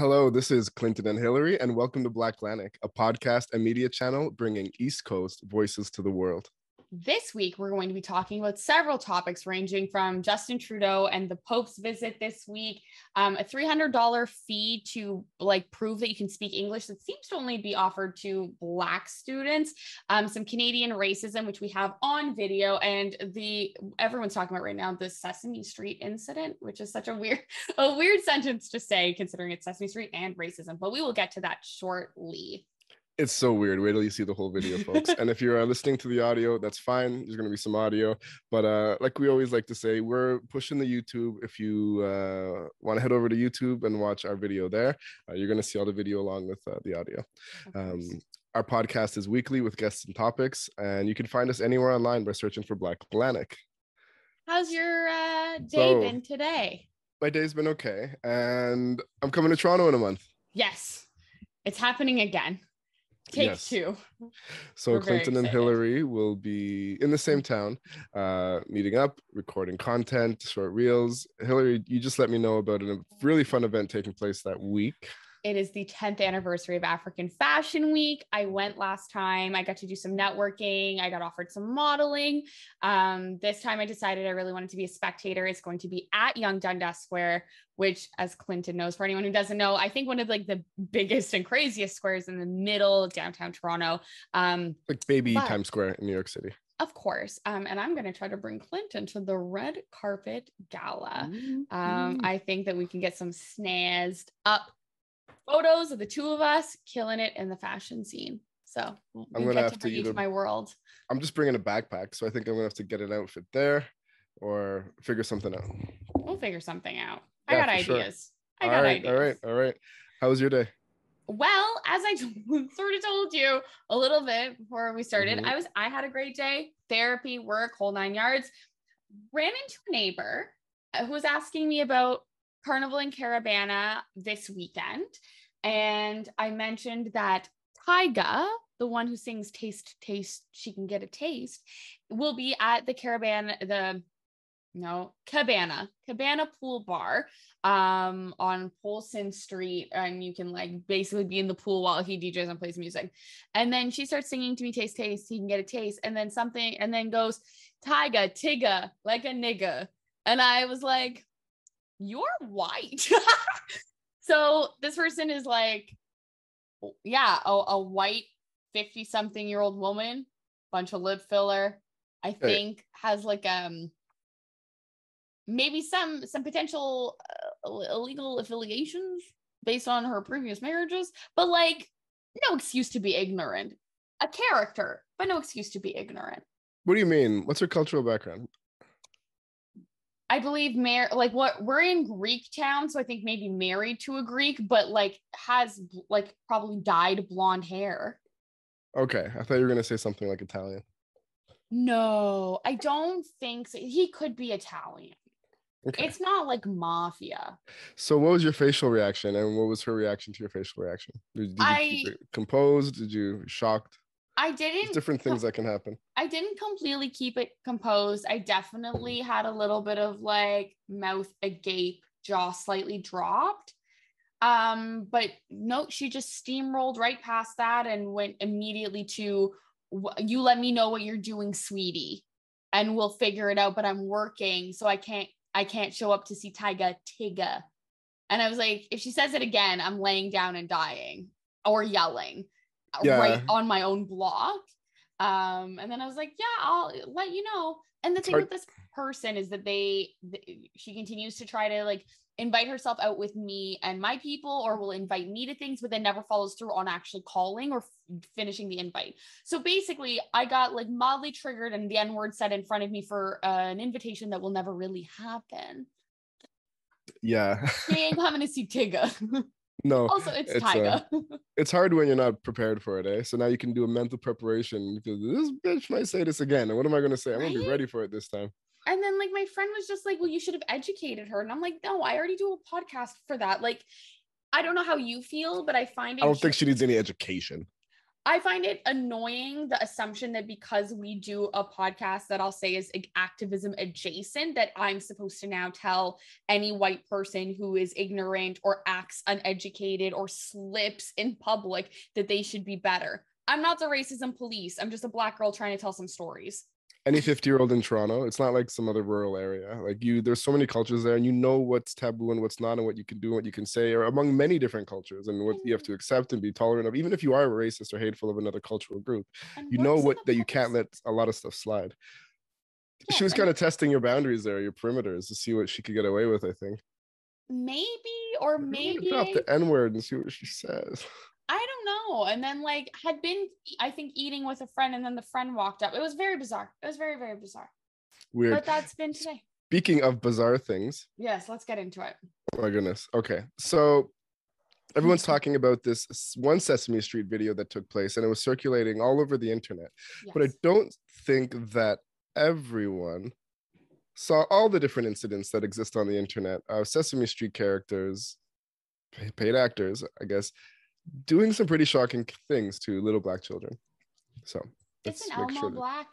Hello, this is Clinton and Hillary, and welcome to Black Atlantic, a podcast and media channel bringing East Coast voices to the world. This week, we're going to be talking about several topics ranging from Justin Trudeau and the Pope's visit this week, a $300 fee to prove that you can speak English that seems to only be offered to Black students, some Canadian racism, which we have on video, and everyone's talking about right now, the Sesame Street incident, which is such a weird sentence to say considering it's Sesame Street and racism, but we will get to that shortly. It's so weird. Wait till you see the whole video, folks. And if you're listening to the audio, that's fine. There's going to be some audio. But like we always like to say, we're pushing the YouTube. If you want to head over to YouTube and watch our video there, you're going to see all the video along with the audio. Our podcast is weekly with guests and topics, and you can find us anywhere online by searching for Black Atlantic. How's your day been today? My day's been okay. And I'm coming to Toronto in a month. Yes, it's happening again. Take two. So we're Clinton and Hillary will be in the same town, meeting up, recording content, short reels. Hillary, you just let me know about a really fun event taking place that week. It is the 10th anniversary of African Fashion Week. I went last time. I got to do some networking. I got offered some modeling. This time I decided I really wanted to be a spectator. It's going to be at Yonge Dundas Square, which, as Clinton knows, for anyone who doesn't know, I think one of the biggest and craziest squares in the middle of downtown Toronto. Times Square in New York City. Of course. And I'm going to try to bring Clinton to the red carpet gala. I think that we can get some snazzed up photos of the two of us killing it in the fashion scene. So I'm going to have to each my world. I'm just bringing a backpack. So I think I'm going to have to get an outfit there or figure something out. We'll figure something out. I got ideas. Sure. All right. How was your day? Well, as I sort of told you a little bit before we started, I had a great day. Therapy, work, whole 9 yards. Ran into a neighbor who was asking me about Carnival in Carabana this weekend. And I mentioned that Tyga, the one who sings Taste, Taste, She Can Get a Taste, will be at the Cabana Pool Bar on Polson Street, and you can basically be in the pool while he DJs and plays music. And then she starts singing to me, Taste, Taste, He Can Get a Taste, and then goes, Tyga, Tigga, like a nigga. And I was like, you're white. So this person is a white 50-something-year-old woman, bunch of lip filler, I think, has maybe some potential illegal affiliations based on her previous marriages, but no excuse to be ignorant. A character, but no excuse to be ignorant. What do you mean? What's her cultural background? I believe we're in Greek town, so I think maybe married to a Greek, but has probably dyed blonde hair. Okay, I thought you were gonna say something like Italian. No, I don't think so. He could be Italian. Okay. It's not like mafia. So what was your facial reaction, and what was her reaction to your facial reaction? Did you keep it composed? Did you shocked? I didn't. There's different things that can happen. I didn't completely keep it composed. I definitely had a little bit of mouth agape, jaw slightly dropped. But no, she just steamrolled right past that and went immediately to, you let me know what you're doing, sweetie, and we'll figure it out. But I'm working, so I can't show up to see Tyga Tigga. And I was like, if she says it again, I'm laying down and dying or yelling. Right on my own block. And then I was like, yeah, I'll let you know. And the thing with this person is that she continues to try to invite herself out with me and my people, or will invite me to things, but then never follows through on actually calling or finishing the invite. So basically I got mildly triggered and the N-word said in front of me for an invitation that will never really happen. Yeah. She ain't coming to see Tigga. No. Also, it's Tyga. It's hard when you're not prepared for it, eh? So now you can do a mental preparation because this bitch might say this again. And what am I going to say? I'm going to be ready for it this time. And then my friend was just well, you should have educated her. And I'm like, no, I already do a podcast for that. I don't know how you feel, but I find it. I don't think she needs any education. I find it annoying, the assumption that because we do a podcast that I'll say is activism adjacent, that I'm supposed to now tell any white person who is ignorant or acts uneducated or slips in public that they should be better. I'm not the racism police. I'm just a Black girl trying to tell some stories. Any 50-year-old in Toronto, it's not like some other rural area. Like there's so many cultures there, and you know what's taboo and what's not, and what you can do and what you can say, or among many different cultures, and what you have to accept and be tolerant of, even if you are racist or hateful of another cultural group. You know what that you can't let a lot of stuff slide. Yeah, she was kind of testing your boundaries there, your perimeters, to see what she could get away with, I think. Maybe drop the N-word and see what she says. I don't know. And then like had been, I think, eating with a friend, and then the friend walked up. It was very bizarre. It was very, very bizarre. Weird. But that's been today. Speaking of bizarre things. Yes, let's get into it. Oh my goodness. Okay. So everyone's talking about this one Sesame Street video that took place, and it was circulating all over the internet. Yes. But I don't think that everyone saw all the different incidents that exist on the internet of Sesame Street characters, paid actors, I guess, doing some pretty shocking things to little Black children. So it's an Elmo Black.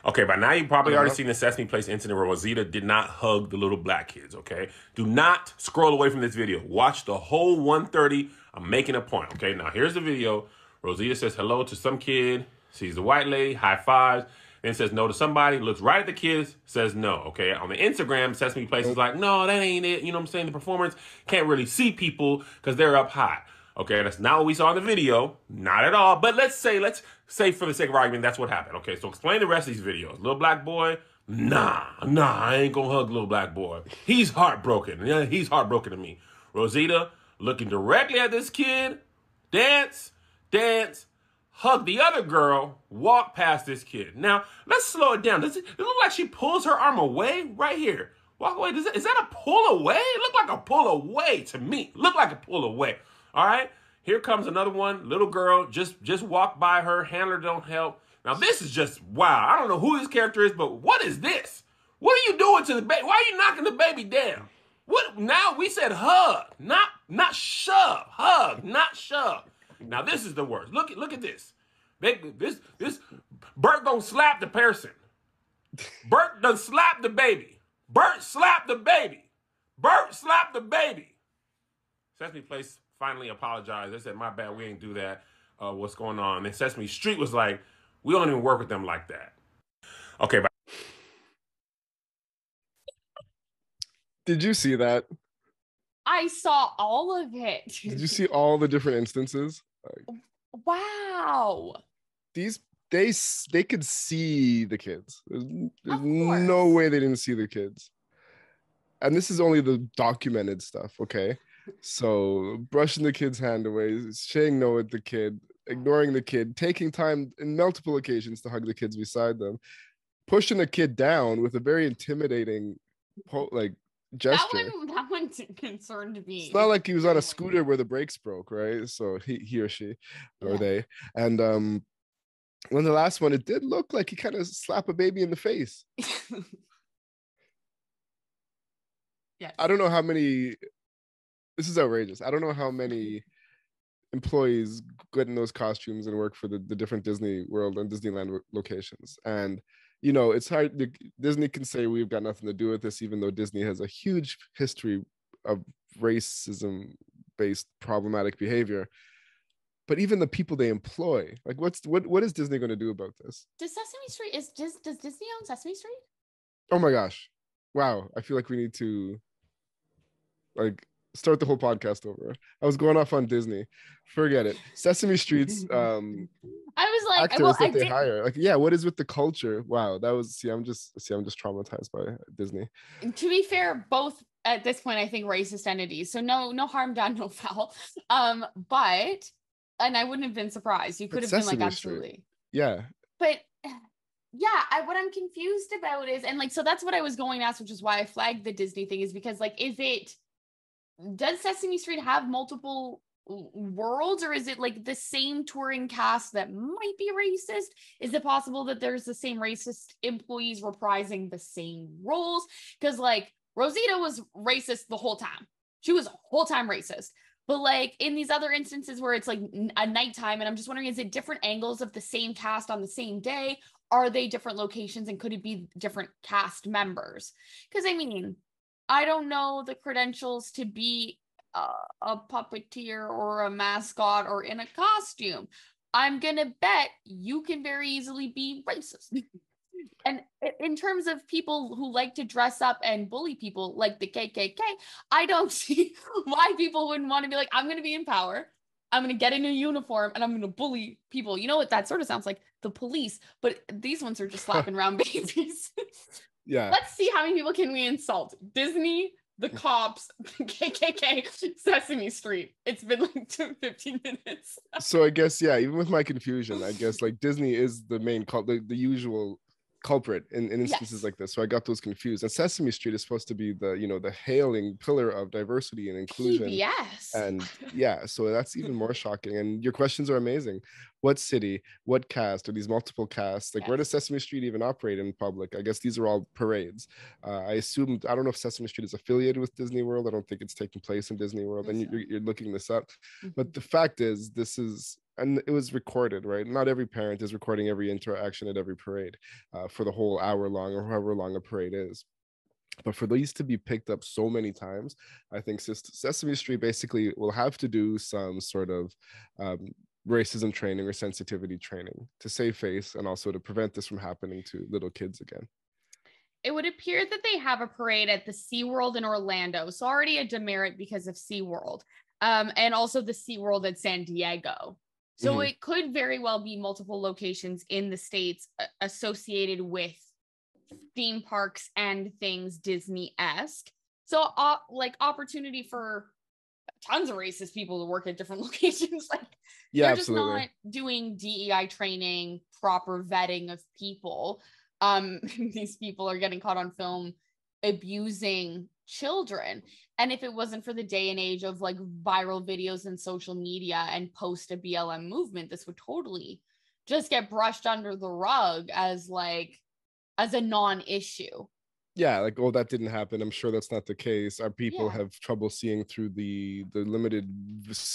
Okay, by now you've probably already seen the Sesame Place incident where Rosita did not hug the little Black kids, okay? Do not scroll away from this video. Watch the whole 1:30. I'm making a point, okay? Now here's the video. Rosita says hello to some kid, sees the white lady, high fives, then says no to somebody, looks right at the kids, says no, okay? On the Instagram, Sesame Place is like, no, that ain't it. You know what I'm saying? The performance can't really see people because they're up high. Okay, that's not what we saw in the video. Not at all. But let's say for the sake of argument, that's what happened. Okay, so explain the rest of these videos. Little Black boy, nah, I ain't gonna hug little Black boy. He's heartbroken. Yeah, he's heartbroken to me. Rosita looking directly at this kid, dance, hug the other girl, walk past this kid. Now, let's slow it down. Does it look like she pulls her arm away right here? Walk away. Is that a pull away? It looked like a pull away to me. Look like a pull away. All right, here comes another one. Little girl, just walk by her. Handler don't help. Now, this is just, wow. I don't know who this character is, but what is this? What are you doing to the baby? Why are you knocking the baby down? What? Now, we said hug, not shove. Hug, not shove. Now, this is the worst. Look at this. This Bert gonna slap the person. Bert done slap the baby. Bert slapped the baby. Bert slapped the baby. Sesame Place finally apologized. They said, my bad, we ain't do that. What's going on? And Sesame Street was like, we don't even work with them like that. Okay, bye. Did you see that? I saw all of it. Did you see all the different instances? Wow. They could see the kids. There's no way they didn't see the kids. And this is only the documented stuff, okay? So brushing the kid's hand away, saying no at the kid, ignoring the kid, taking time in multiple occasions to hug the kids beside them, pushing the kid down with a very intimidating gesture. That one concerned me. It's not like he was on a scooter where the brakes broke, right? So he or she or they. And when the last one, it did look like he kind of slapped a baby in the face. Yes. I don't know how many. This is outrageous. I don't know how many employees get in those costumes and work for the different Disney World and Disneyland locations. And, you know, it's hard. Disney can say we've got nothing to do with this, even though Disney has a huge history of racism-based problematic behavior. But even the people they employ, like what is Disney going to do about this? Does Sesame Street, does Disney own Sesame Street? Oh my gosh. Wow. I feel like we need to start the whole podcast over. I was going off on Disney. Forget it. Sesame Street's I was like, actors that they hire. Like, yeah, what is with the culture? Wow, that was I'm just traumatized by Disney. To be fair, both at this point, I think racist entities. So no harm done, no foul. But I wouldn't have been surprised. You could have been like, absolutely. Street. Yeah. But yeah, what I'm confused about is, and like, so that's what I was going to ask, which is why I flagged the Disney thing, is because like, does Sesame Street have multiple worlds, or is it like the same touring cast that might be racist? Is it possible that there's the same racist employees reprising the same roles? Because like Rosita was racist the whole time. She was whole time racist. But like in these other instances where it's like a nighttime, and I'm just wondering, is it different angles of the same cast on the same day? Are they different locations, and could it be different cast members? Because I mean, I don't know the credentials to be a puppeteer or a mascot or in a costume. I'm gonna bet you can very easily be racist. And in terms of people who like to dress up and bully people like the KKK, I don't see why people wouldn't want to be like, I'm going to be in power. I'm going to get in a uniform and I'm going to bully people. You know what? That sort of sounds like the police, but these ones are just slapping around babies. Yeah. Let's see how many people can we insult. Disney, the cops, the KKK, Sesame Street. It's been like 15 minutes. So I guess, yeah, even with my confusion, I guess like Disney is the main the usual culprit in instances like this. So I got those confused. And Sesame Street is supposed to be the, you know, the hailing pillar of diversity and inclusion. PBS. And yeah, so that's even more shocking. And your questions are amazing. What city, what cast, are these multiple casts? Like, where does Sesame Street even operate in public? I guess these are all parades. I assume, I don't know if Sesame Street is affiliated with Disney World. I don't think it's taking place in Disney World. And you're looking this up. But the fact is, this is, and it was recorded, right? Not every parent is recording every interaction at every parade for the whole hour long or however long a parade is. But for these to be picked up so many times, I think Sesame Street basically will have to do some sort of racism training or sensitivity training to save face and also to prevent this from happening to little kids again. It would appear that they have a parade at the SeaWorld in Orlando. So already a demerit because of SeaWorld. And also the SeaWorld at San Diego. So it could very well be multiple locations in the States associated with theme parks and things Disney-esque. So like opportunity for tons of racist people to work at different locations. Like they're just not doing DEI training, proper vetting of people. These people are getting caught on film abusing children. And if it wasn't for the day and age of like viral videos and social media and post a BLM movement, this would totally just get brushed under the rug as a non-issue. Yeah, like, oh, that didn't happen. I'm sure that's not the case. Our people have trouble seeing through the limited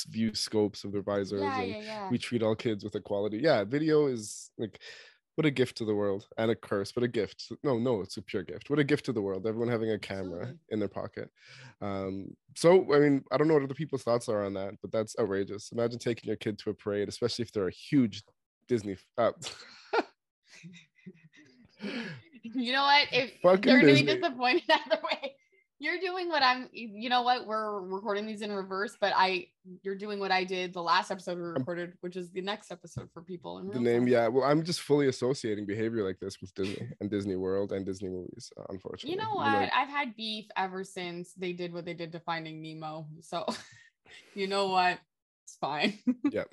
view scopes of their visors, we treat all kids with equality. Yeah, video is like, what a gift to the world, and a curse, but a gift. No, it's a pure gift. What a gift to the world. Everyone having a camera in their pocket. So, I mean, I don't know what other people's thoughts are on that, but that's outrageous. Imagine taking your kid to a parade, especially if they're a huge Disney. You know what? If they're going to be disappointed either way, you're doing what you know what? We're recording these in reverse, but you're doing what I did the last episode we recorded, which is the next episode for people. In real time. Yeah. Well, I'm just fully associating behavior like this with Disney and Disney World and Disney movies, unfortunately. You know what? I've had beef ever since they did what they did to Finding Nemo. So, you know what? It's fine. Yep.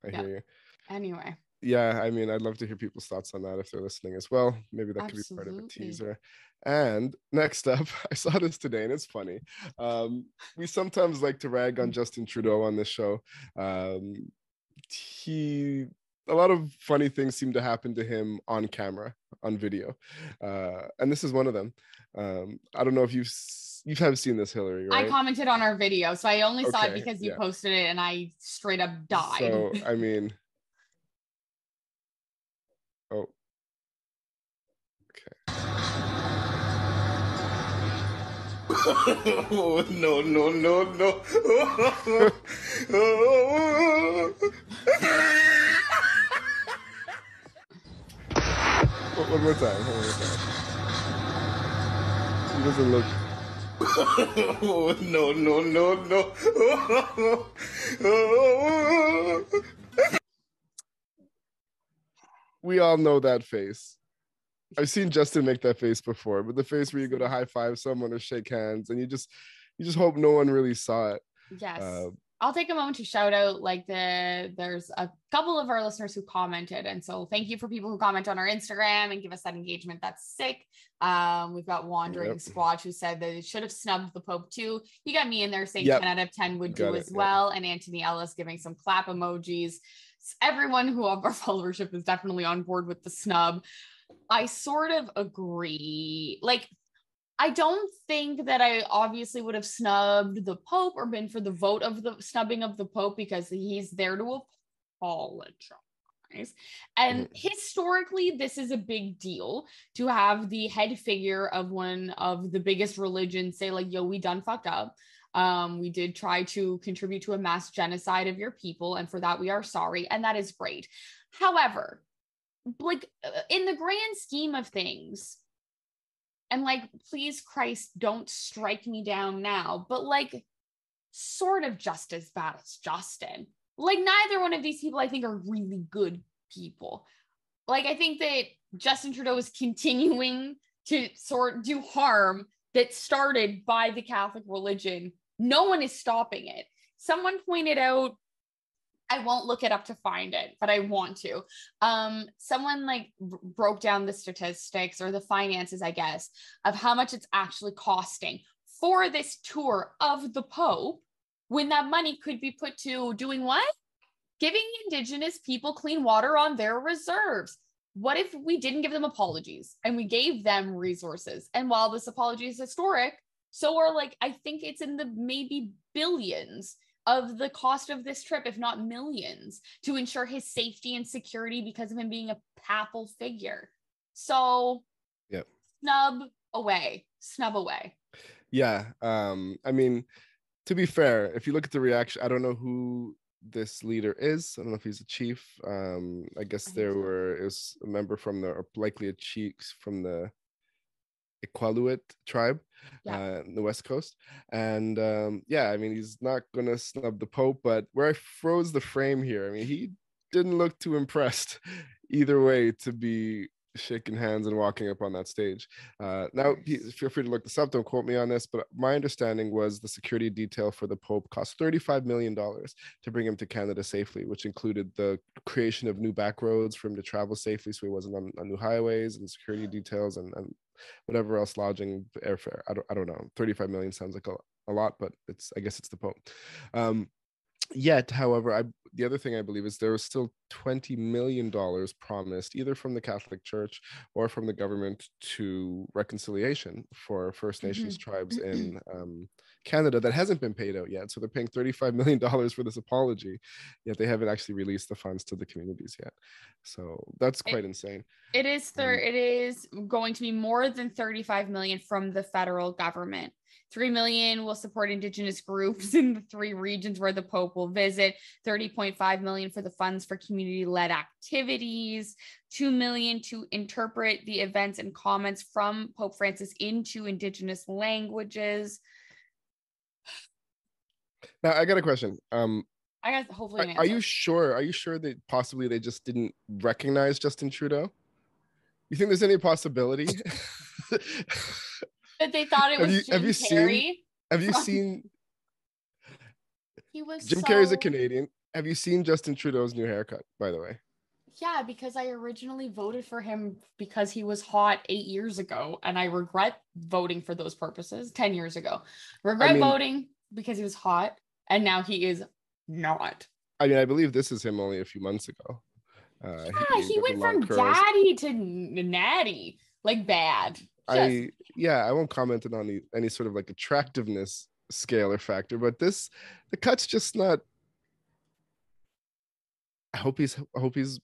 I hear you. Anyway. Yeah, I mean, I'd love to hear people's thoughts on that if they're listening as well. Maybe that could be part of a teaser. And next up, I saw this today and it's funny. We sometimes like to rag on Justin Trudeau on this show. A lot of funny things seem to happen to him on camera, on video. And this is one of them. I don't know if you have seen this, Hillary, right? I commented on our video, so I only saw it because you posted it and I straight up died. So, I mean... Oh, okay. Oh, no. One more time. He doesn't look. Oh, no. We all know that face. I've seen Justin make that face before, but the face where you go to high five someone or shake hands and you just hope no one really saw it. Yes. I'll take a moment to shout out there's a couple of our listeners who commented. And so thank you for people who comment on our Instagram and give us that engagement. That's sick. We've got Wandering Squatch who said that it should have snubbed the Pope too. You got me in there saying 10 out of 10 would do as well. And Anthony Ellis giving some clap emojis. Everyone who of our followership is definitely on board with the snub. I sort of agree. Like, I don't think that I obviously would have snubbed the Pope or been for the vote of the snubbing of the Pope, because he's there to apologize. And historically, this is a big deal to have the head figure of one of the biggest religions say like, yo, we done fucked up. We did try to contribute to a mass genocide of your people, and for that we are sorry, and that is great. However, like in the grand scheme of things, and like, please Christ, don't strike me down now, but like sort of just as bad as Justin. Like neither one of these people I think are really good people. Like I think that Justin Trudeau is continuing to do harm that started by the Catholic religion. No one is stopping it. Someone pointed out, I won't look it up to find it, but I want to. Someone like broke down the statistics or the finances, I guess, of how much it's actually costing for this tour of the Pope, when that money could be put to doing what? Giving Indigenous people clean water on their reserves. What if we didn't give them apologies and we gave them resources? And while this apology is historic, so are like, I think it's in the maybe billions of the cost of this trip, if not millions, to ensure his safety and security because of him being a papal figure. So yeah, snub away. Yeah. I mean, to be fair, if you look at the reaction, I don't know who this leader is. I don't know if he's a chief. I guess it was a member from or likely a chief from the Iqaluit tribe, in the West Coast. And I mean, he's not gonna snub the Pope, but where I froze the frame here, I mean, he didn't look too impressed either way to be shaking hands and walking up on that stage. Now, feel free to look this up, don't quote me on this, but my understanding was the security detail for the Pope cost $35 million to bring him to Canada safely, which included the creation of new back roads for him to travel safely so he wasn't on new highways, and security details and whatever else, lodging, airfare. I don't know. 35 million sounds like a lot, but I guess it's the Pope. Yet, however, the other thing I believe is there was still $20 million promised either from the Catholic Church or from the government to reconciliation for First Nations tribes in Canada that hasn't been paid out yet. So they're paying $35 million for this apology, yet they haven't actually released the funds to the communities yet. So that's quite insane. It is it is going to be more than 35 million from the federal government. 3 million will support Indigenous groups in the 3 regions where the Pope will visit, 30.5 million for the funds for community-led activities, 2 million to interpret the events and comments from Pope Francis into Indigenous languages. Now, I got a question. I got hopefully an answer. Are you sure that possibly they just didn't recognize Justin Trudeau? You think there's any possibility? That they thought it was Jim Carrey? Have you seen? He was Jim Carrey's a Canadian. Have you seen Justin Trudeau's new haircut, by the way? Yeah, because I originally voted for him because he was hot 8 years ago, and I regret voting for those purposes 10 years ago. Voting because he was hot, and now he is not. I mean, I believe this is him only a few months ago. He went from daddy to natty, like bad. I won't comment on any sort of like attractiveness scale or factor, but the cut's just not. I hope he's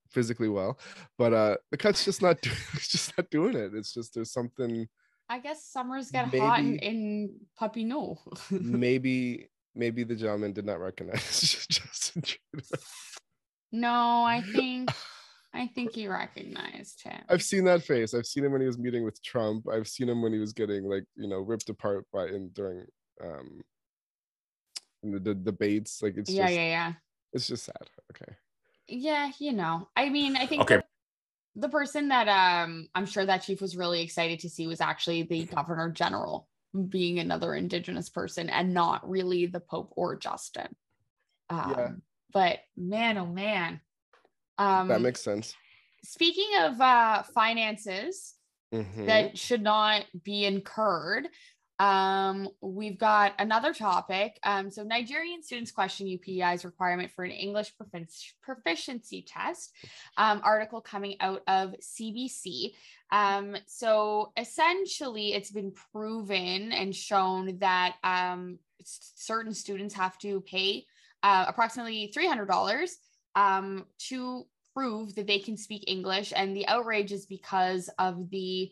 physically well, but the cut's just not doing it. It's just there's something. I guess summers get hot in Papineau. maybe the gentleman did not recognize Justin Trudeau. No, I think he recognized him. I've seen that face. I've seen him when he was meeting with Trump. I've seen him when he was getting ripped apart during the debates. Like it's It's just sad. Okay. Yeah, I mean, I think the person that I'm sure that chief was really excited to see was actually the Governor General, being another Indigenous person and not really the Pope or Justin. But man, oh man. That makes sense. Speaking of finances that should not be incurred, We've got another topic. So Nigerian students question UPEI's requirement for an English proficiency test. Article coming out of CBC. So essentially, it's been proven and shown that certain students have to pay approximately $300 to prove that they can speak English. And the outrage is because of the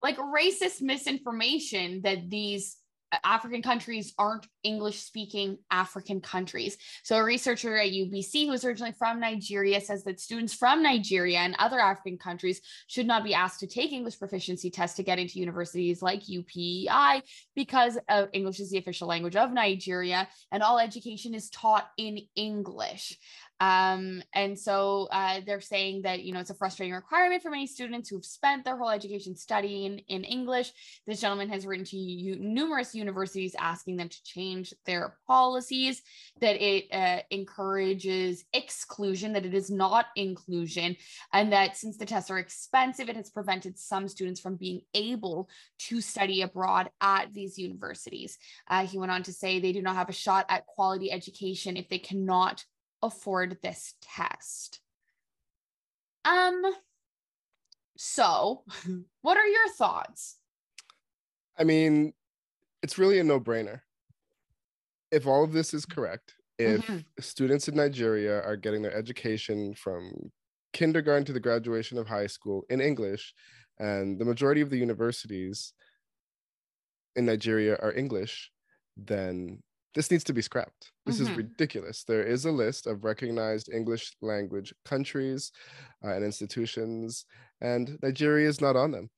racist misinformation that these African countries aren't English speaking African countries. So a researcher at UBC who is originally from Nigeria says that students from Nigeria and other African countries should not be asked to take English proficiency tests to get into universities like UPEI because English is the official language of Nigeria and all education is taught in English. And so they're saying that, it's a frustrating requirement for many students who've spent their whole education studying in English. This gentleman has written to numerous universities asking them to change their policies, that it encourages exclusion, that it is not inclusion, and that since the tests are expensive, it has prevented some students from being able to study abroad at these universities. He went on to say they do not have a shot at quality education if they cannot afford this test. So what are your thoughts? I mean, it's really a no-brainer. If all of this is correct, if students in Nigeria are getting their education from kindergarten to the graduation of high school in English, and the majority of the universities in Nigeria are English, then this needs to be scrapped. This is ridiculous. There is a list of recognized English language countries and institutions, and Nigeria is not on them.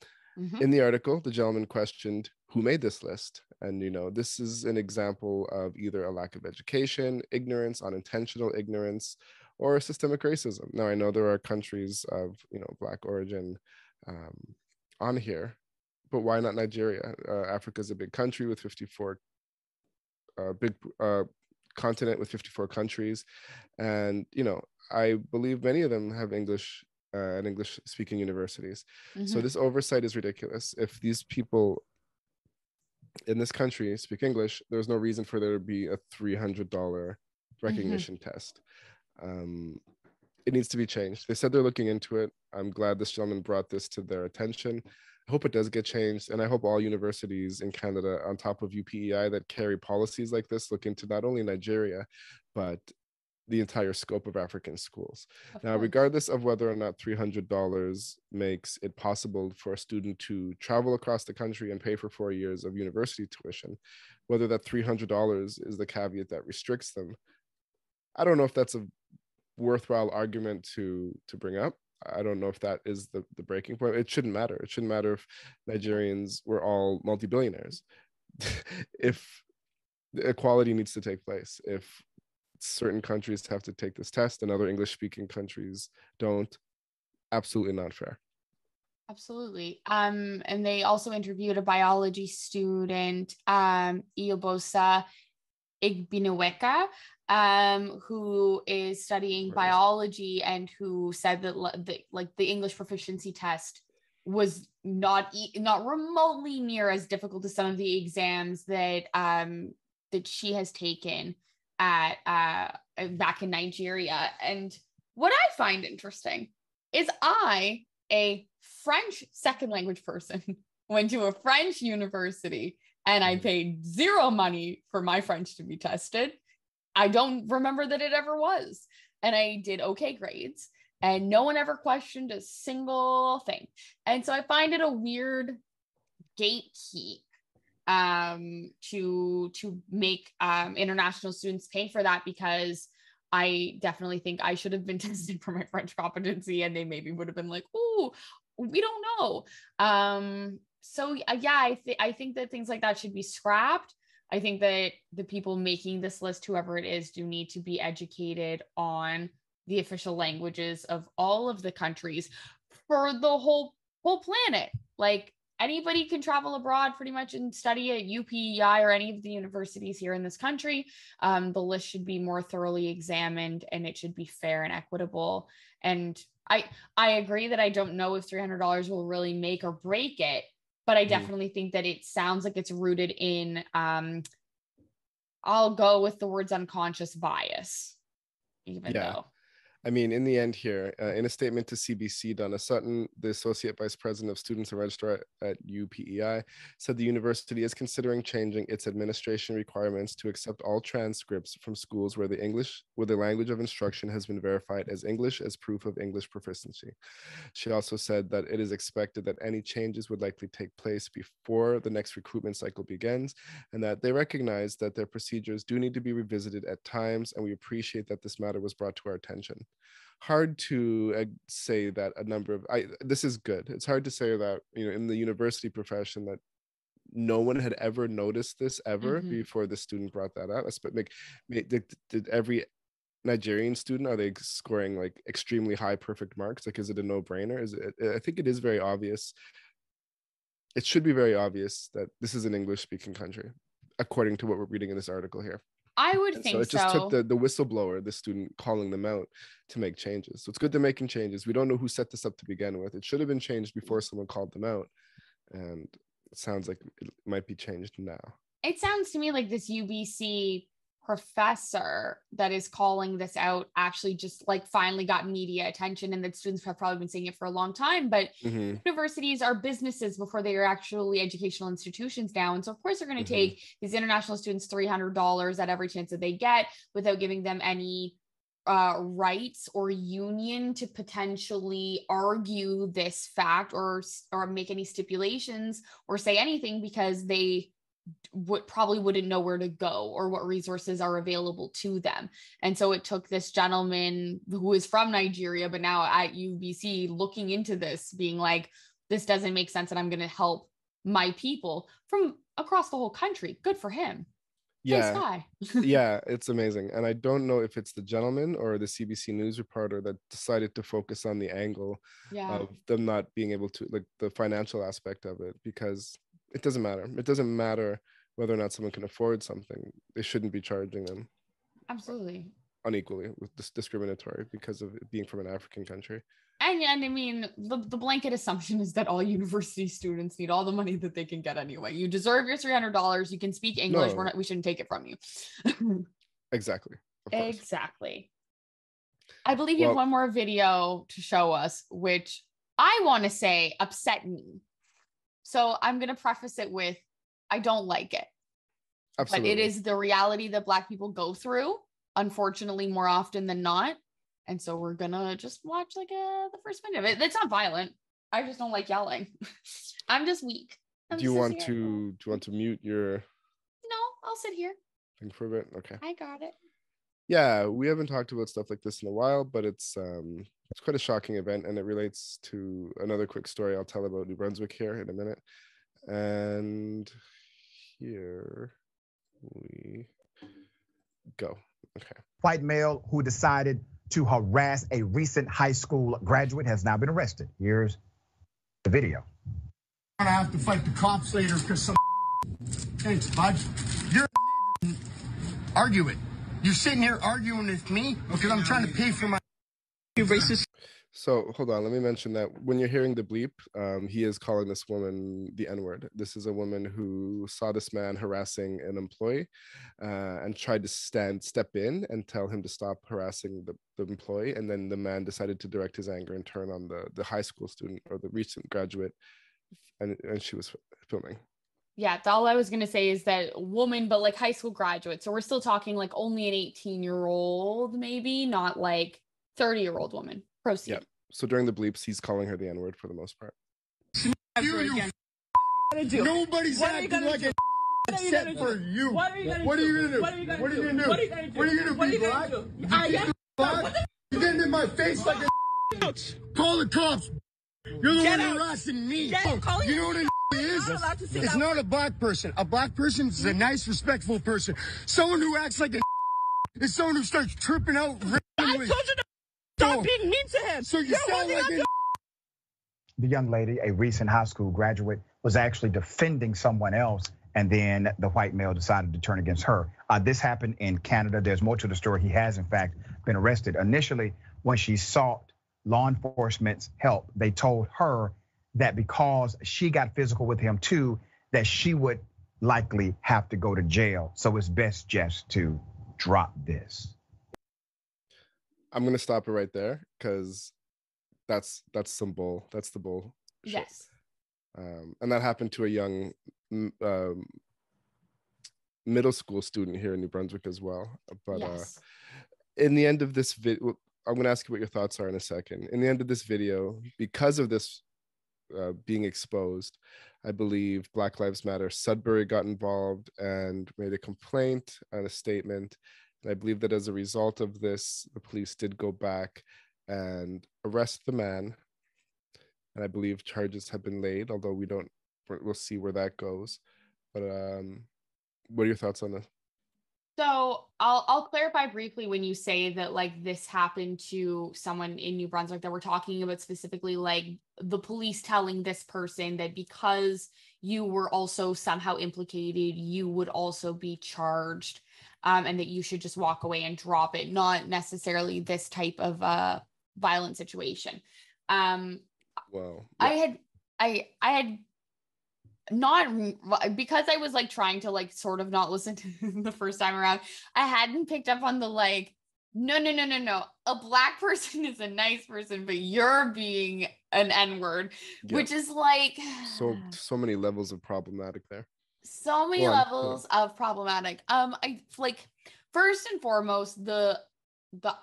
In the article, the gentleman questioned who made this list. And, this is an example of either a lack of education, ignorance, unintentional ignorance, or systemic racism. Now, I know there are countries of, Black origin on here, but why not Nigeria? Africa is a big country with 54 big continent with 54 countries, and I believe many of them have English and English speaking universities. So this oversight is ridiculous. If these people in this country speak English, there's no reason for there to be a $300 recognition test. It needs to be changed. They said they're looking into it. I'm glad this gentleman brought this to their attention. I hope it does get changed, and I hope all universities in Canada, on top of UPEI, that carry policies like this, look into not only Nigeria, but the entire scope of African schools. Now, regardless of whether or not $300 makes it possible for a student to travel across the country and pay for 4 years of university tuition, whether that $300 is the caveat that restricts them, I don't know if that's a worthwhile argument to bring up. I don't know if that is the breaking point. It shouldn't matter. It shouldn't matter if Nigerians were all multi-billionaires. If equality needs to take place, if certain countries have to take this test and other English-speaking countries don't, absolutely not fair. Absolutely. And they also interviewed a biology student, Iyobosa Igbineweka, who is studying biology, and who said that the English proficiency test was not remotely near as difficult as some of the exams that she has taken at back in Nigeria. And what I find interesting is I, a French second language person, went to a French university and I paid zero money for my French to be tested. I don't remember that it ever was. And I did okay grades, and no one ever questioned a single thing. And so I find it a weird gatekeep to make international students pay for that, because I definitely think I should have been tested for my French competency, and they maybe would have been like, "Oh, we don't know." So yeah, I think that things like that should be scrapped. I think that the people making this list, whoever it is, do need to be educated on the official languages of all of the countries for the whole planet. Like, anybody can travel abroad pretty much and study at UPEI or any of the universities here in this country. The list should be more thoroughly examined, and it should be fair and equitable. And I agree that I don't know if $300 will really make or break it, but I definitely think that it sounds like it's rooted in, I'll go with the words unconscious bias, even though. I mean, in the end here, in a statement to CBC, Donna Sutton, the Associate Vice President of Students and Registrar at UPEI, said the university is considering changing its administration requirements to accept all transcripts from schools where the language of instruction has been verified as English as proof of English proficiency. She also said that it is expected that any changes would likely take place before the next recruitment cycle begins, and that they recognize that their procedures do need to be revisited at times, and we appreciate that this matter was brought to our attention. Hard to say that this is good. It's hard to say that, in the university profession, that no one had ever noticed this ever before the student brought that up. Did every Nigerian student, are they scoring like extremely high perfect marks? Like, is it a no-brainer? I think it is very obvious. It should be very obvious that this is an English-speaking country, according to what we're reading in this article here. I would think so. It just took the whistleblower, the student, calling them out to make changes. So it's good they're making changes. We don't know who set this up to begin with. It should have been changed before someone called them out. And it sounds like it might be changed now. It sounds to me like this UBC professor that is calling this out actually just like finally got media attention, and that students have probably been saying it for a long time, but universities are businesses before they are actually educational institutions now. And so of course they're going to take these international students $300 at every chance that they get without giving them any rights or union to potentially argue this fact or make any stipulations or say anything, because they probably wouldn't know where to go or what resources are available to them. And so it took this gentleman who is from Nigeria, but now at UBC, looking into this, being like, this doesn't make sense, and I'm going to help my people from across the whole country. Good for him. Yeah. Yeah, it's amazing. And I don't know if it's the gentleman or the CBC News reporter that decided to focus on the angle of them not being able to, like, the financial aspect of it, because it doesn't matter. It doesn't matter whether or not someone can afford something. They shouldn't be charging them absolutely unequally with this discriminatory because of it being from an African country. And I mean, the blanket assumption is that all university students need all the money that they can get anyway. You deserve your $300. You can speak English. No. We shouldn't take it from you. Exactly. Exactly. I believe you have one more video to show us, which I want to say upset me. So I'm going to preface it with, I don't like it. Absolutely. But it is the reality that Black people go through, unfortunately, more often than not. And so we're going to just watch like the first minute of it. It's not violent. I just don't like yelling. I'm just weak. Do you want to mute your... No, I'll sit here. Think for a bit? Okay. I got it. Yeah, we haven't talked about stuff like this in a while, but it's quite a shocking event, and it relates to another quick story I'll tell about New Brunswick here in a minute. And here we go. Okay. White male who decided to harass a recent high school graduate has now been arrested. Here's the video. I have to fight the cops later because some thanks, bud. You're argue it. You're sitting here arguing with me because I'm trying to pay for my racist. So hold on, let me mention that when you're hearing the bleep, he is calling this woman the N-word. This is a woman who saw this man harassing an employee and tried to step in and tell him to stop harassing the employee. And then the man decided to direct his anger and turn on the high school student or the recent graduate, and she was filming. Yeah, all I was going to say is that woman, but like high school graduate. So we're still talking like only an 18-year-old, maybe, not like 30-year-old woman. Proceed. Yeah. So during the bleeps, he's calling her the N-word for the most part. Nobody's acting like a except for you. What are you going to do? What are you going to do? What are you going to do? What are you going to do? You're getting in my face like a call the cops. You're the one harassing me. You know what it is? It's not a black person. A black person is a nice, respectful person. Someone who acts like a is someone who starts tripping out randomly. I told you to stop being mean to him. So you sound like a... The young lady, a recent high school graduate, was actually defending someone else, and then the white male decided to turn against her. This happened in Canada. There's more to the story. He has, in fact, been arrested. Initially, when she sought law enforcement's help, they told her that because she got physical with him too, that she would likely have to go to jail. So it's best just to drop this. I'm gonna stop it right there because that's some bull. That's the bull. Yes. And that happened to a young middle school student here in New Brunswick as well. But Yes. In the end of this video, I'm going to ask you what your thoughts are in a second. In the end of this video, because of this being exposed, I believe Black Lives Matter Sudbury got involved and made a complaint and a statement. And I believe that as a result of this, the police did go back and arrest the man. And I believe charges have been laid, although we'll see where that goes. But what are your thoughts on this? So I'll clarify briefly when you say that like this happened to someone in New Brunswick, that we're talking about specifically like the police telling this person that because you were also somehow implicated, you would also be charged, and that you should just walk away and drop it, not necessarily this type of violent situation. Well, yeah. I had not, because I was like trying to like sort of not listen to the first time around, I hadn't picked up on the like, no, a Black person is a nice person, but you're being an N-word, which is like so many levels of problematic there. So many levels of problematic. I like, first and foremost, the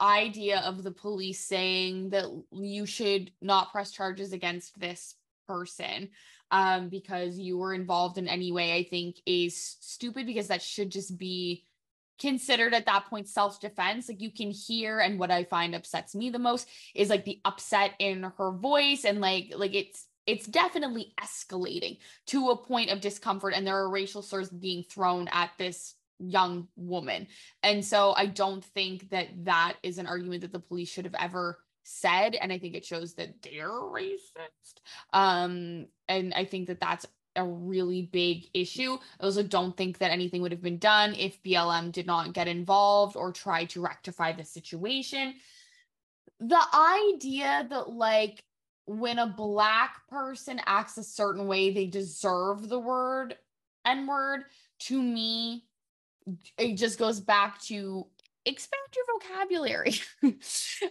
idea of the police saying that you should not press charges against this person because you were involved in any way, I think is stupid, because that should just be considered at that point self-defense. Like, you can hear, and what I find upsets me the most is like the upset in her voice, and like it's definitely escalating to a point of discomfort, and there are racial slurs being thrown at this young woman. And so I don't think that is an argument that the police should have ever said, and I think it shows that they're racist. And I think that that's a really big issue. I also don't think that anything would have been done if BLM did not get involved or try to rectify the situation. The idea that like when a Black person acts a certain way, they deserve the word N-word, to me, it just goes back to expand your vocabulary.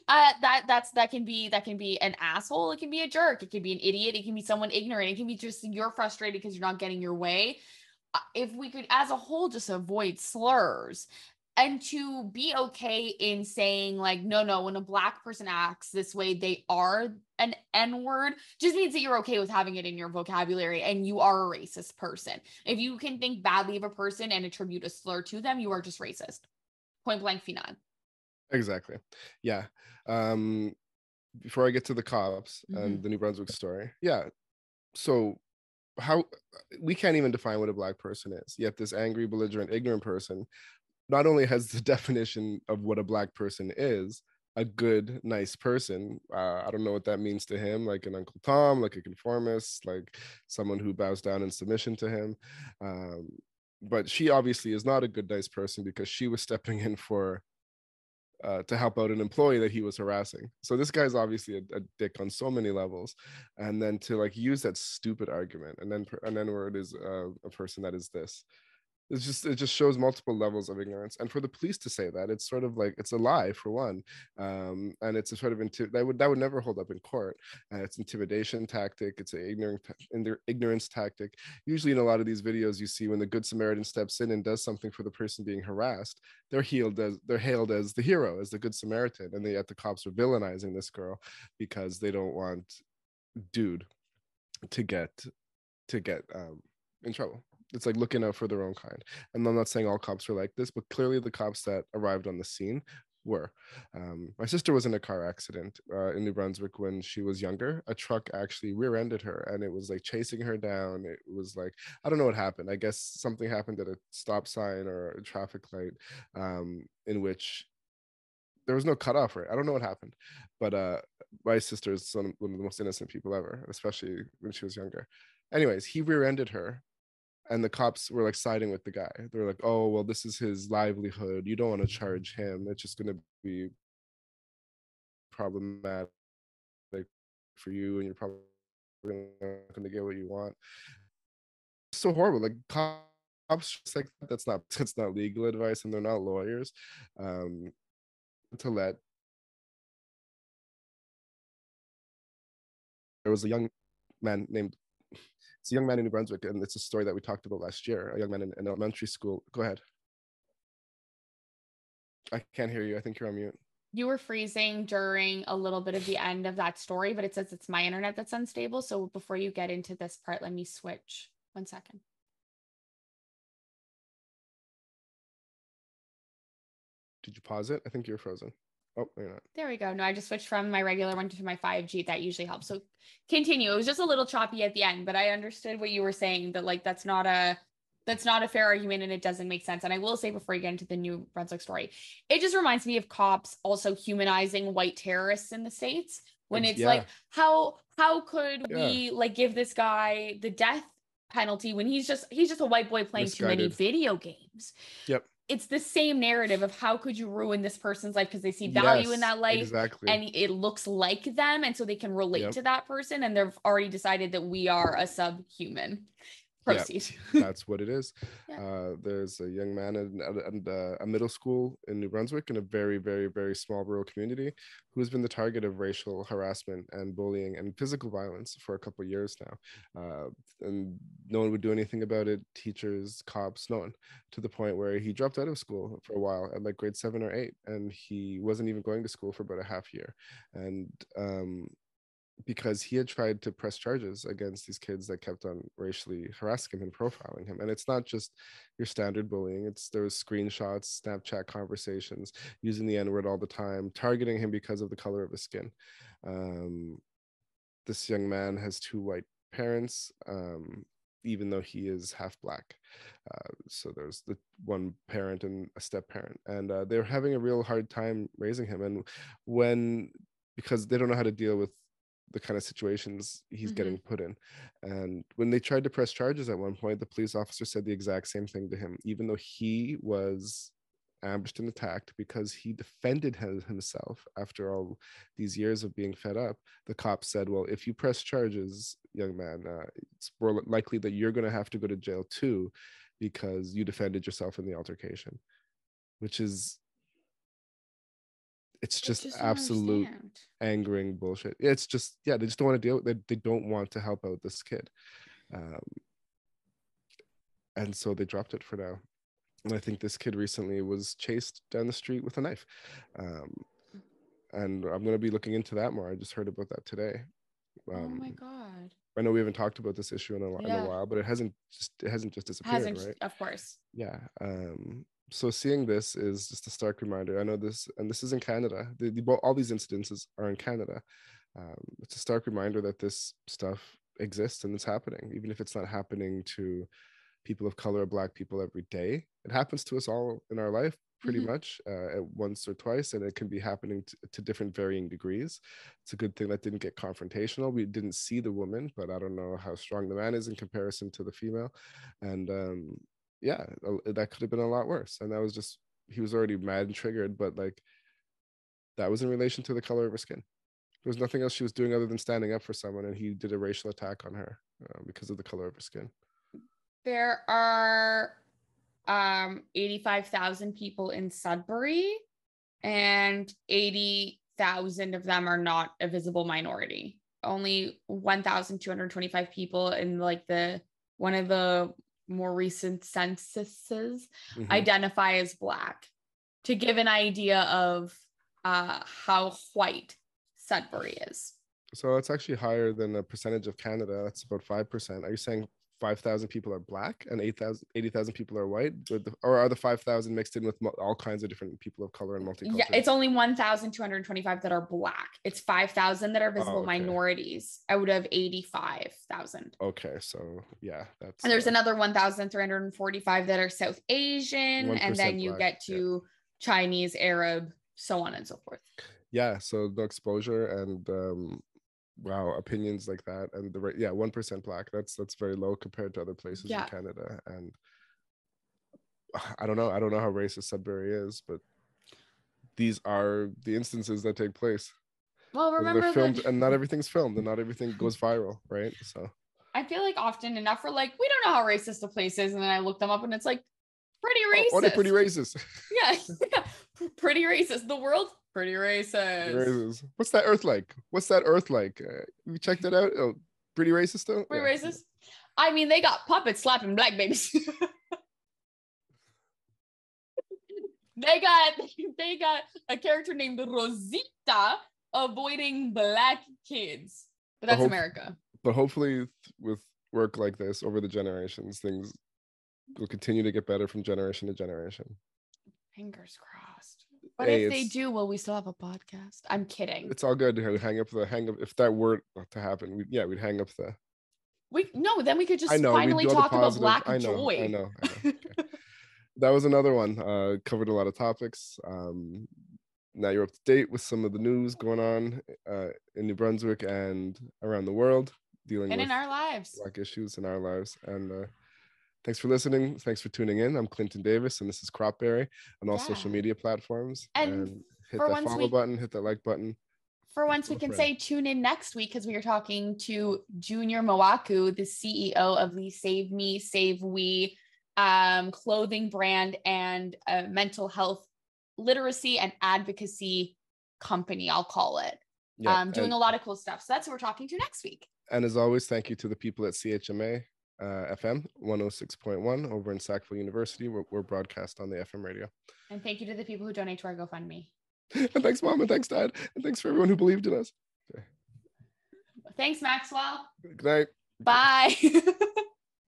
That can be an asshole, it can be a jerk, it can be an idiot, it can be someone ignorant, it can be just you're frustrated because you're not getting your way. If we could as a whole just avoid slurs, and to be okay in saying like, no, when a Black person acts this way, they are an N-word, just means that you're okay with having it in your vocabulary and you are a racist person. If you can think badly of a person and attribute a slur to them, you are just racist. Point blank phenom. Exactly. Yeah. Before I get to the cops and the New Brunswick story. Yeah. So how we can't even define what a Black person is, yet this angry, belligerent, ignorant person not only has the definition of what a Black person is, a good, nice person. I don't know what that means to him, like an Uncle Tom, like a conformist, like someone who bows down in submission to him. But she obviously is not a good, nice person because she was stepping in for to help out an employee that he was harassing. So this guy's obviously a dick on so many levels. And then to like use that stupid argument, and then where it is a person that is this. It just shows multiple levels of ignorance, and for the police to say that, it's sort of like it's a lie for one, and it's a sort of that would never hold up in court. It's intimidation tactic. It's an ignorance tactic. Usually, in a lot of these videos, you see when the Good Samaritan steps in and does something for the person being harassed, they're hailed as the hero, as the Good Samaritan, and yet the cops are villainizing this girl because they don't want dude to get in trouble. It's like looking out for their own kind. And I'm not saying all cops are like this, but clearly the cops that arrived on the scene were. My sister was in a car accident in New Brunswick when she was younger. A truck actually rear-ended her, and it was like chasing her down. It was like, I don't know what happened. I guess something happened at a stop sign or a traffic light, in which there was no cutoff for it. I don't know what happened, but my sister is one of the most innocent people ever, especially when she was younger. Anyways, he rear-ended her, and the cops were like siding with the guy. They were like, oh, well, this is his livelihood. You don't want to charge him. It's just going to be problematic for you, and you're probably We're not going to get what you want. It's so horrible. Like cops, just like that's not legal advice, and they're not lawyers. To let there was a young man named. It's a young man in New Brunswick, and it's a story that we talked about last year. A young man in elementary school. Go ahead. I can't hear you. I think you're on mute. You were freezing during a little bit of the end of that story, but it says it's my internet that's unstable. So before you get into this part, let me switch. 1 second. Did you pause it? I think you're frozen. Oh, you're not. There we go. No, I just switched from my regular one to my 5G. That usually helps. So continue. It was just a little choppy at the end, but I understood what you were saying, that like that's not a fair argument and it doesn't make sense. And I will say before you get into the New Brunswick story, it just reminds me of cops also humanizing white terrorists in the States when it's like, how could we like give this guy the death penalty when he's just a white boy playing too many video games? Yep. It's the same narrative of how could you ruin this person's life because they see value in that life, exactly, and it looks like them, and so they can relate to that person, and they've already decided that we are a subhuman. Proceed. Yeah, that's what it is. There's a young man in a middle school in New Brunswick in a very, very, very small rural community who has been the target of racial harassment and bullying and physical violence for a couple of years now. And no one would do anything about it. Teachers, cops, no one, to the point where he dropped out of school for a while at like grade 7 or 8. And he wasn't even going to school for about a half year. And because he had tried to press charges against these kids that kept on racially harassing him and profiling him. And it's not just your standard bullying. There was screenshots, Snapchat conversations, using the N-word all the time, targeting him because of the color of his skin. This young man has 2 white parents, even though he is half black. So there's the one parent and a step parent. And they're having a real hard time raising him. And because they don't know how to deal with the kind of situations he's getting put in. And when they tried to press charges at one point, the police officer said the exact same thing to him, even though he was ambushed and attacked because he defended himself after all these years of being fed up. The cops said, well, if you press charges, young man, it's more likely that you're going to have to go to jail too because you defended yourself in the altercation, which is it's just absolute angering bullshit. It's just, they just don't want to deal with it. They don't want to help out this kid. And so they dropped it for now. And I think this kid recently was chased down the street with a knife. And I'm going to be looking into that more. I just heard about that today. Oh my God. I know we haven't talked about this issue in a while, but it hasn't just disappeared, right? Of course. Yeah. So seeing this is just a stark reminder. I know this, and this is in Canada. All these incidences are in Canada. It's a stark reminder that this stuff exists and it's happening, even if it's not happening to people of color or Black people every day. It happens to us all in our life, pretty much, at once or twice, and it can be happening to different varying degrees. It's a good thing that didn't get confrontational. We didn't see the woman, but I don't know how strong the man is in comparison to the female. And that could have been a lot worse. And that was just, he was already mad and triggered, but like that was in relation to the color of her skin. There was nothing else she was doing other than standing up for someone, and he did a racial attack on her because of the color of her skin. There are 85,000 people in Sudbury, and 80,000 of them are not a visible minority. Only 1,225 people in like one of the more recent censuses identify as Black, to give an idea of how white Sudbury is. So it's actually higher than the percentage of Canada. That's about 5%. Are you saying 5,000 people are Black and 80,000 people are white? Or are the 5,000 mixed in with all kinds of different people of color and multicultural? Yeah, it's only 1,225 that are Black. It's 5,000 that are visible minorities out of 85,000. Okay, so yeah, that's. And there's another 1,345 that are South Asian, and then you get to Chinese, Arab, so on and so forth. Yeah, so no exposure and wow, opinions like that, and 1% Black. That's very low compared to other places in Canada. And I don't know how racist Sudbury is, but these are the instances that take place. Well, remember they're filmed, that, and not everything's filmed, and not everything goes viral, right? So I feel like often enough we're like, we don't know how racist the place is, and then I look them up and it's like pretty racist. Oh, they're pretty racist. Yeah, pretty racist. The world's pretty racist. Racist. What's that Earth like? What's that Earth like? You checked that out? Oh, pretty racist though. Pretty racist. I mean, they got puppets slapping black babies. They got a character named Rosita avoiding black kids. But that's America. But hopefully with work like this over the generations, things will continue to get better from generation to generation. Fingers crossed. But if they do, will we still have a podcast? I'm kidding. It's all good to hang up if that were to happen, we'd hang up the then we could just finally talk about black joy. I know. Okay. That was another one. Covered a lot of topics. Now you're up to date with some of the news going on in New Brunswick and around the world, dealing with in our lives, black issues in our lives. And thanks for listening. Thanks for tuning in. I'm Clinton Davis, and this is Cropberry on all social media platforms. And hit that follow button, hit that like button. For once, we can say tune in next week because we are talking to Junior Mowaku, the CEO of the Save Me, Save We clothing brand and mental health literacy and advocacy company, I'll call it. Doing a lot of cool stuff. So that's who we're talking to next week. And as always, thank you to the people at CHMA FM 106.1 over in Sackville University. We're broadcast on the FM radio. And thank you to the people who donate to our GoFundMe. And thanks, Mom, and thanks, Dad, and thanks for everyone who believed in us. Okay. Thanks, Maxwell. Good night. Bye.